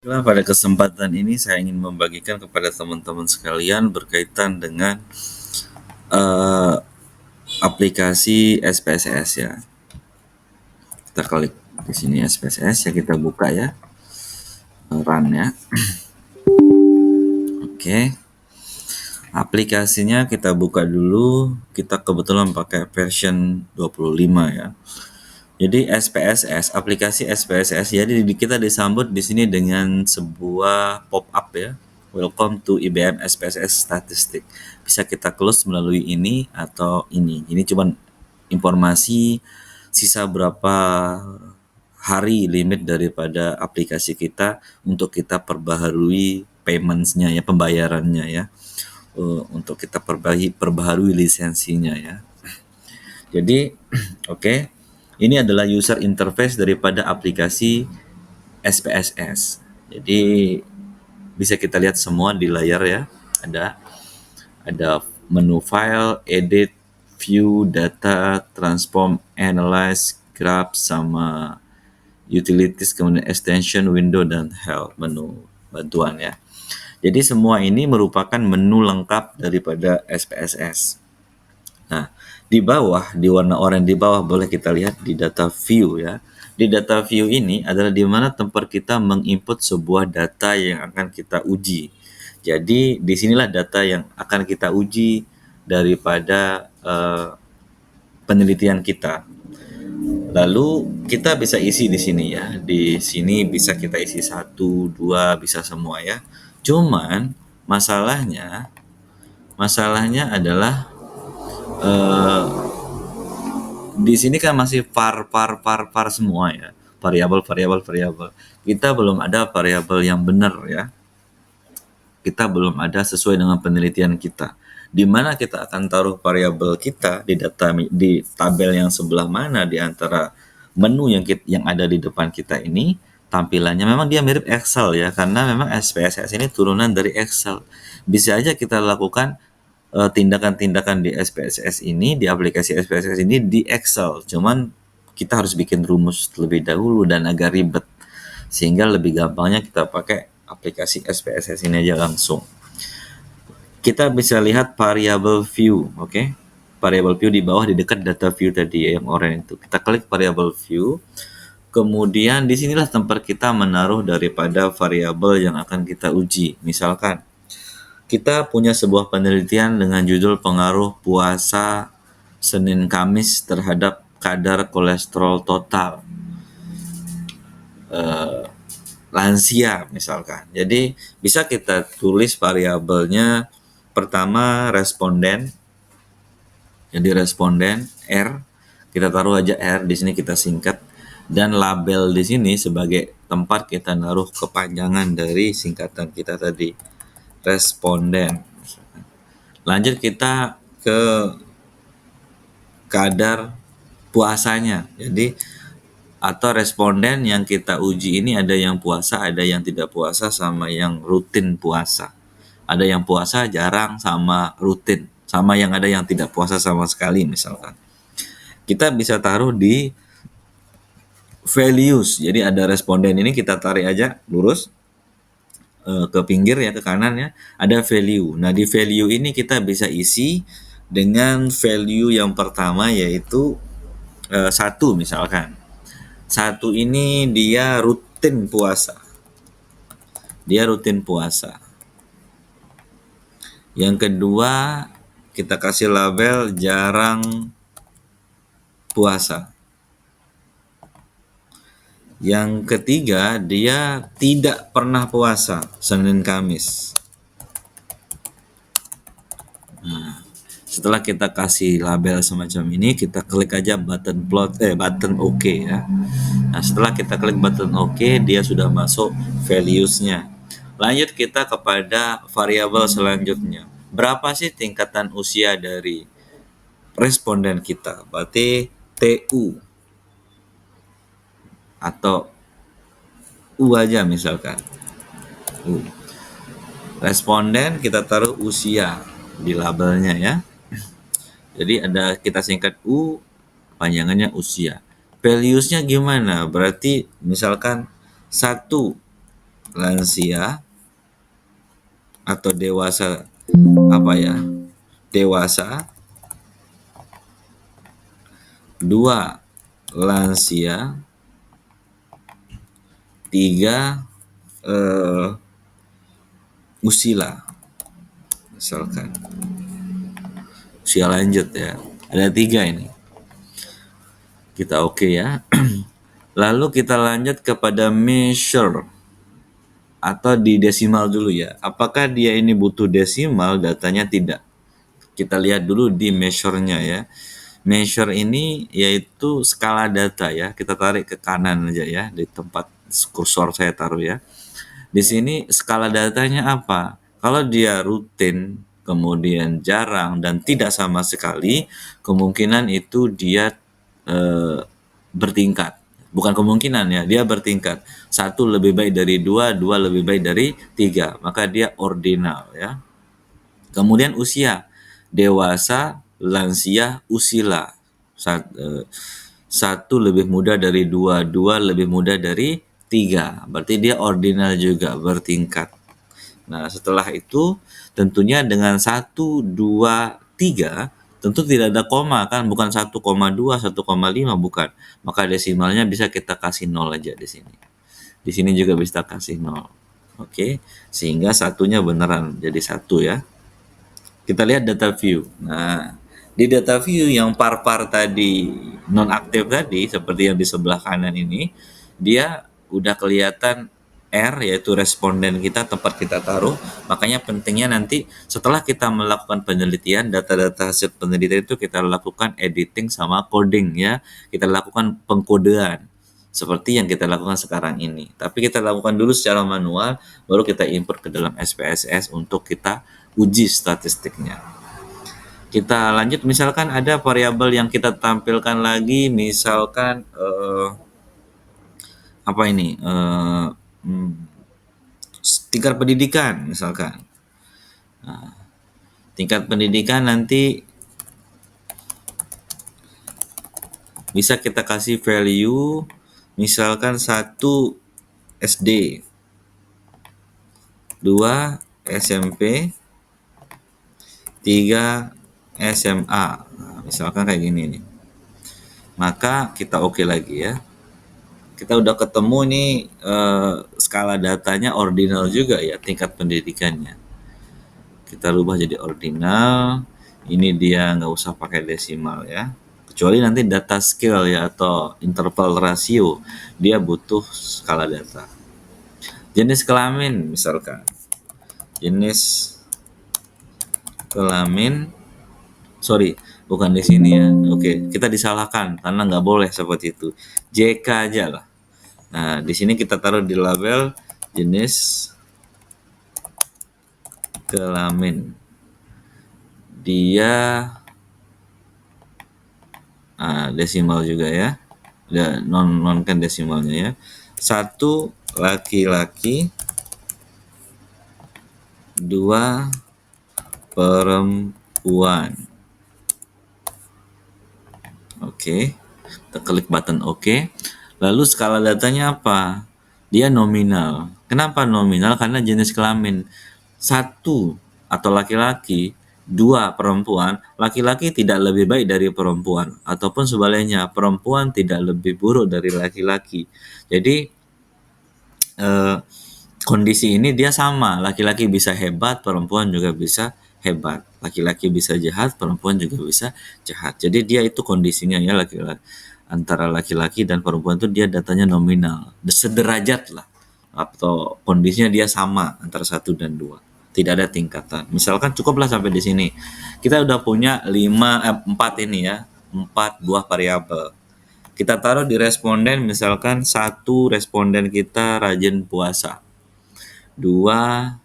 Baiklah, pada kesempatan ini saya ingin membagikan kepada teman-teman sekalian berkaitan dengan eh, aplikasi SPSS ya. Kita klik di sini SPSS ya, kita buka ya, run ya. Oke, aplikasinya kita buka dulu. Kita kebetulan pakai version 25 ya. Jadi SPSS, aplikasi SPSS, jadi kita disambut di sini dengan sebuah pop-up ya. Welcome to IBM SPSS Statistik. Bisa kita close melalui ini atau ini. Ini cuma informasi sisa berapa hari limit daripada aplikasi kita untuk kita perbaharui payments-nya ya, pembayarannya ya. Untuk kita perbaharui lisensinya ya. Jadi, oke. Ini adalah user interface daripada aplikasi SPSS. Jadi bisa kita lihat semua di layar ya. Ada menu file, edit, view, data, transform, analyze, graph, sama utilities, kemudian extension, window, dan help, menu bantuan ya. Jadi semua ini merupakan menu lengkap daripada SPSS. Nah, di bawah, di warna oranye di bawah boleh kita lihat di data view ya. Di data view ini adalah di mana tempat kita menginput sebuah data yang akan kita uji. Jadi, disinilah data yang akan kita uji daripada penelitian kita. Lalu kita bisa isi di sini ya. Di sini bisa kita isi 1, 2, bisa semua ya. Cuman masalahnya adalah eh, di sini kan masih var semua ya, variabel. Kita belum ada variabel yang benar ya. Kita belum ada sesuai dengan penelitian kita. Di mana kita akan taruh variabel kita di di tabel yang sebelah mana di antara menu yang ada di depan kita ini. Tampilannya memang dia mirip Excel ya, karena memang SPSS ini turunan dari Excel. Bisa aja kita lakukan tindakan-tindakan di SPSS ini, di aplikasi SPSS ini di Excel. Cuman kita harus bikin rumus terlebih dahulu dan agak ribet. Sehingga lebih gampangnya kita pakai aplikasi SPSS ini aja langsung. Kita bisa lihat variable view, oke? Variable view di bawah di dekat data view tadi ya, yang oranye itu. Kita klik variable view. Kemudian disinilah tempat kita menaruh daripada variabel yang akan kita uji. Misalkan kita punya sebuah penelitian dengan judul pengaruh puasa Senin Kamis terhadap kadar kolesterol total lansia misalkan. Jadi bisa kita tulis variabelnya pertama responden. Jadi responden R, kita taruh aja R di sini, kita singkat, dan label di sini sebagai tempat kita naruh kepanjangan dari singkatan kita tadi, responden. Lanjut kita ke kadar puasanya. Jadi atau responden yang kita uji ini ada yang puasa, ada yang tidak puasa, sama yang rutin puasa. Ada yang puasa jarang sama rutin, sama yang ada yang tidak puasa sama sekali misalkan. Kita bisa taruh di values. Jadi ada responden ini kita tarik aja lurus ke pinggir ya, ke kanan ya. Ada value. Nah, di value ini kita bisa isi dengan value yang pertama yaitu 1 misalkan. 1 ini dia rutin puasa. Dia rutin puasa. Yang kedua, kita kasih label jarang puasa. Yang ketiga, dia tidak pernah puasa Senin Kamis. Nah, setelah kita kasih label semacam ini, kita klik aja button OK ya. Nah, setelah kita klik button OK, dia sudah masuk values-nya. Lanjut kita kepada variabel selanjutnya. Berapa sih tingkatan usia dari responden kita? Berarti TU atau U aja misalkan. U. Responden kita taruh usia di labelnya ya. Jadi ada kita singkat U, panjangannya usia. Values-nya gimana? Berarti misalkan 1 lansia atau dewasa, apa ya? Dewasa. 2 lansia. 3 usila, misalkan usia lanjut ya. Ada 3 ini. Kita oke ya. Lalu kita lanjut kepada measure atau di desimal dulu ya. Apakah dia ini butuh desimal? Datanya tidak. Kita lihat dulu di measure-nya ya. Measure ini yaitu skala data ya. Kita tarik ke kanan aja ya, di tempat kursor saya taruh ya. Di sini skala datanya apa? Kalau dia rutin, kemudian jarang dan tidak sama sekali, kemungkinan itu dia bertingkat. Bukan kemungkinan ya, dia bertingkat. 1 lebih baik dari 2, 2 lebih baik dari 3. Maka dia ordinal ya. Kemudian usia, dewasa, lansia, usila. 1 lebih muda dari 2, 2 lebih muda dari 3. Berarti dia ordinal juga, bertingkat. Nah, setelah itu tentunya dengan 1, 2, 3 tentu tidak ada koma kan, bukan 1,2, 1,5 bukan. Maka desimalnya bisa kita kasih 0 aja di sini. Di sini juga bisa kasih 0. Oke, sehingga satunya beneran jadi 1 ya. Kita lihat data view. Nah, di data view yang par-par tadi non aktif tadi seperti yang di sebelah kanan ini, dia udah kelihatan R yaitu responden kita, tempat kita taruh. Makanya pentingnya nanti setelah kita melakukan penelitian, data-data hasil penelitian itu kita lakukan editing sama coding ya. Kita lakukan pengkodean seperti yang kita lakukan sekarang ini. Tapi kita lakukan dulu secara manual, baru kita import ke dalam SPSS untuk kita uji statistiknya. Kita lanjut, misalkan ada variabel yang kita tampilkan lagi, misalkan apa ini? Tingkat pendidikan misalkan. Nah, tingkat pendidikan nanti bisa kita kasih value misalkan 1 SD, 2 SMP, 3 SMA. Nah, misalkan kayak gini nih. Maka kita oke lagi ya. Kita udah ketemu nih skala datanya ordinal juga ya, tingkat pendidikannya. Kita rubah jadi ordinal. Ini dia nggak usah pakai desimal ya. Kecuali nanti data scale ya atau interval ratio, dia butuh skala data. Jenis kelamin misalkan. Jenis kelamin, sorry, bukan di sini ya. Oke, kita disalahkan karena nggak boleh seperti itu. JK aja lah. Nah, di sini kita taruh di label jenis kelamin. Dia desimal juga ya. Non kan desimalnya ya. 1 laki-laki, 2 perempuan. Oke. Kita klik button oke. Lalu skala datanya apa? Dia nominal. Kenapa nominal? Karena jenis kelamin. 1 atau laki-laki, 2 perempuan. Laki-laki tidak lebih baik dari perempuan, ataupun sebaliknya, perempuan tidak lebih buruk dari laki-laki. Jadi kondisi ini dia sama, laki-laki bisa hebat, perempuan juga bisa hebat. Laki-laki bisa jahat, perempuan juga bisa jahat. Jadi dia itu kondisinya ya, laki-laki antara laki-laki dan perempuan itu dia datanya nominal, sederajat lah, atau kondisinya dia sama antara 1 dan 2. Tidak ada tingkatan. Misalkan cukuplah sampai di sini. Kita udah punya 4 ini ya, 4 buah variabel. Kita taruh di responden, misalkan 1 responden kita rajin puasa. 2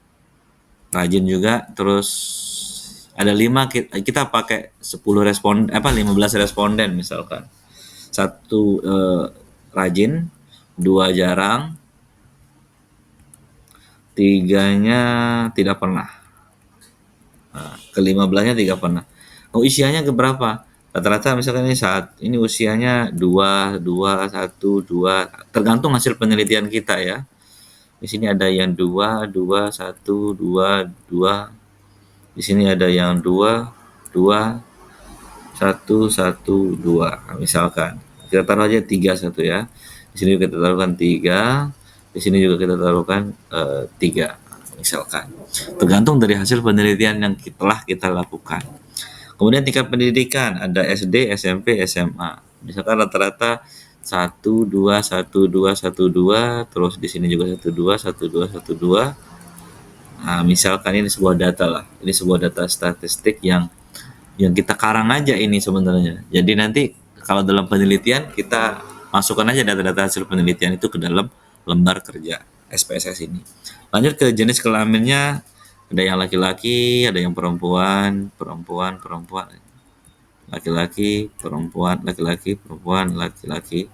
rajin juga, terus ada 5 kita pakai 15 responden misalkan. 1 rajin, 2 jarang, 3-nya tidak pernah. Nah, ke-15-nya 3 pernah. Usianya ke berapa? Rata-rata misalkan ini usianya 2, 1, 2, tergantung hasil penelitian kita ya. Di sini ada yang 2, 2, 1, 2, 2. Di sini ada yang 2, 2, 1, 1, 2. Nah, misalkan kita taruh aja 3 1 ya. Di sini kita taruhkan 3. Di sini juga kita taruhkan 3. Misalkan. Tergantung dari hasil penelitian yang telah kita lakukan. Kemudian tingkat pendidikan ada SD, SMP, SMA. Misalkan rata-rata 1, 2, 1, 2, 1, 2, terus di sini juga 1, 2, 1, 2, 1, 2. Nah, misalkan ini sebuah data lah. Ini sebuah data statistik yang kita karang aja ini sebenarnya. Jadi nanti kalau dalam penelitian kita masukkan aja data-data hasil penelitian itu ke dalam lembar kerja SPSS ini. Lanjut ke jenis kelaminnya, ada yang laki-laki, ada yang perempuan, perempuan, perempuan, laki-laki, perempuan, laki-laki, perempuan, laki-laki,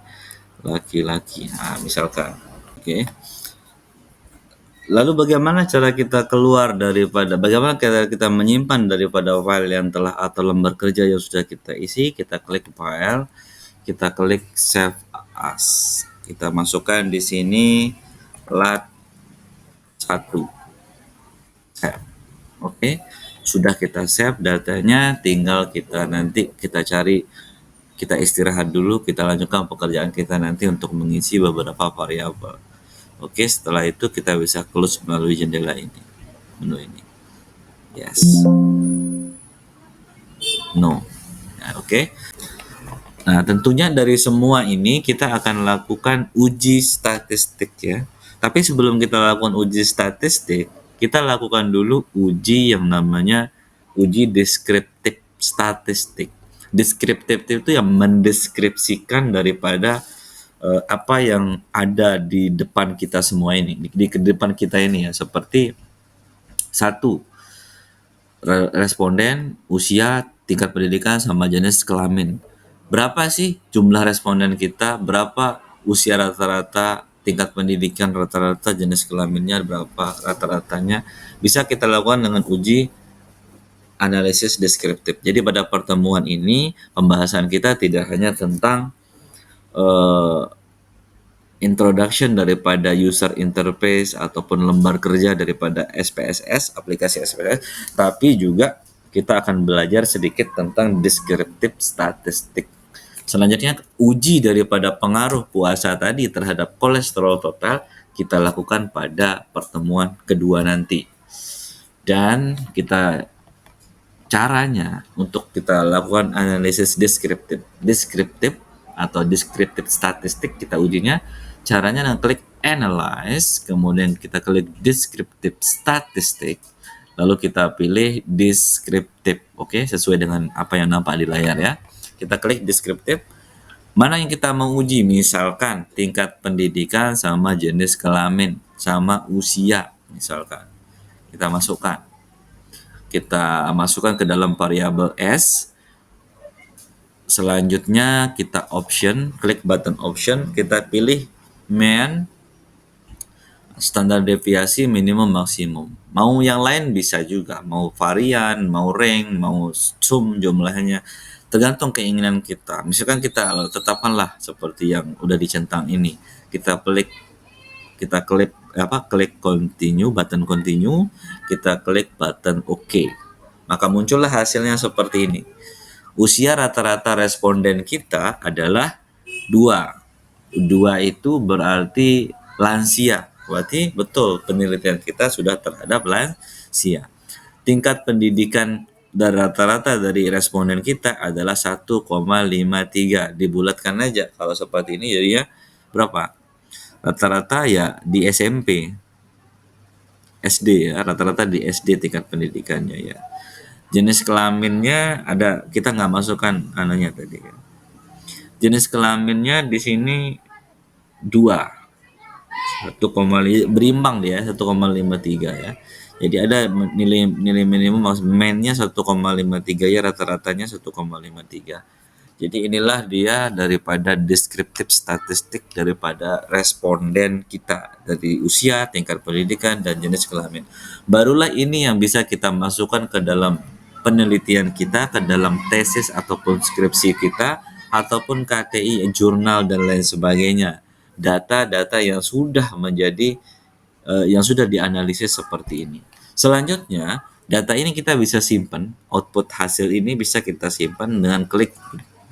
laki-laki. Nah, misalkan. Oke. Lalu bagaimana cara kita keluar daripada, bagaimana cara kita menyimpan daripada file yang telah atau lembar kerja yang sudah kita isi? Kita klik file, kita klik save as. Kita masukkan di sini lat 1. Save. Oke. Sudah kita save datanya, tinggal kita nanti kita cari, kita istirahat dulu, kita lanjutkan pekerjaan kita nanti untuk mengisi beberapa variabel. Oke, setelah itu kita bisa close melalui jendela ini, menu ini. Yes. No. Nah, oke. Nah, tentunya dari semua ini kita akan lakukan uji statistik ya. Tapi sebelum kita lakukan uji statistik, kita lakukan dulu uji yang namanya uji deskriptif statistik. Deskriptif itu yang mendeskripsikan daripada apa yang ada di depan kita semua ini, di depan kita ini ya, seperti satu, responden, usia, tingkat pendidikan, sama jenis kelamin. Berapa sih jumlah responden kita, berapa usia rata-rata, tingkat pendidikan rata-rata, jenis kelaminnya berapa rata-ratanya, bisa kita lakukan dengan uji analisis deskriptif. Jadi pada pertemuan ini pembahasan kita tidak hanya tentang introduction daripada user interface ataupun lembar kerja daripada SPSS, aplikasi SPSS, tapi juga kita akan belajar sedikit tentang deskriptif statistik. Selanjutnya, uji daripada pengaruh puasa tadi terhadap kolesterol total kita lakukan pada pertemuan kedua nanti. Dan kita caranya untuk kita lakukan analisis deskriptif atau deskriptif statistik, kita ujinya caranya klik analyze, kemudian kita klik deskriptif statistik, lalu kita pilih deskriptif. Oke, sesuai dengan apa yang nampak di layar ya. Kita klik deskriptif. Mana yang kita mau uji? Misalkan tingkat pendidikan sama jenis kelamin sama usia misalkan. Kita masukkan. Kita masukkan ke dalam variabel S. Selanjutnya kita option, klik button option, kita pilih main, standar deviasi minimum maksimum. Mau yang lain bisa juga, mau varian, mau rank, mau sum jumlahnya, tergantung keinginan kita. Misalkan kita tetapkanlah seperti yang udah dicentang ini. Kita klik klik continue, button continue, kita klik button OK. Maka muncullah hasilnya seperti ini. Usia rata-rata responden kita adalah 2. 2 itu berarti lansia. Berarti betul penelitian kita sudah terhadap lansia. Tingkat pendidikan dan rata-rata dari responden kita adalah 1,53. Dibulatkan aja kalau seperti ini jadinya berapa? Rata-rata ya di SMP, SD ya, rata-rata di SD tingkat pendidikannya ya. Jenis kelaminnya ada, kita nggak masukkan anunya tadi ya. Jenis kelaminnya di sini 2, 1,5 berimbang dia 1,53 ya. Jadi ada nilai minimum mainnya 1,53 ya, rata-ratanya 1,53. Jadi inilah dia daripada deskriptif statistik daripada responden kita dari usia, tingkat pendidikan, dan jenis kelamin. Barulah ini yang bisa kita masukkan ke dalam penelitian kita, ke dalam tesis ataupun skripsi kita, ataupun KTI, jurnal, dan lain sebagainya. Data-data yang sudah menjadi yang sudah dianalisis seperti ini. Selanjutnya, data ini kita bisa simpan, output hasil ini bisa kita simpan dengan klik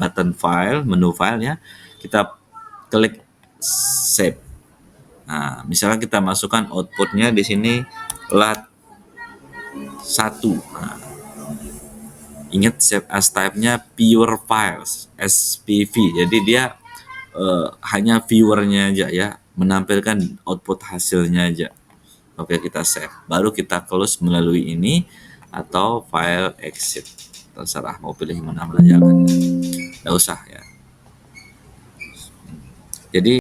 button file, menu file ya. Kita klik save. Nah, misalnya kita masukkan outputnya di sini lat 1. Nah, ingat save as type-nya pure files, SPV. Jadi dia hanya viewernya aja ya, menampilkan output hasilnya aja. Oke, kita save. Baru kita close melalui ini atau file exit. Terserah mau pilih mana aja kan. Nggak usah ya. Jadi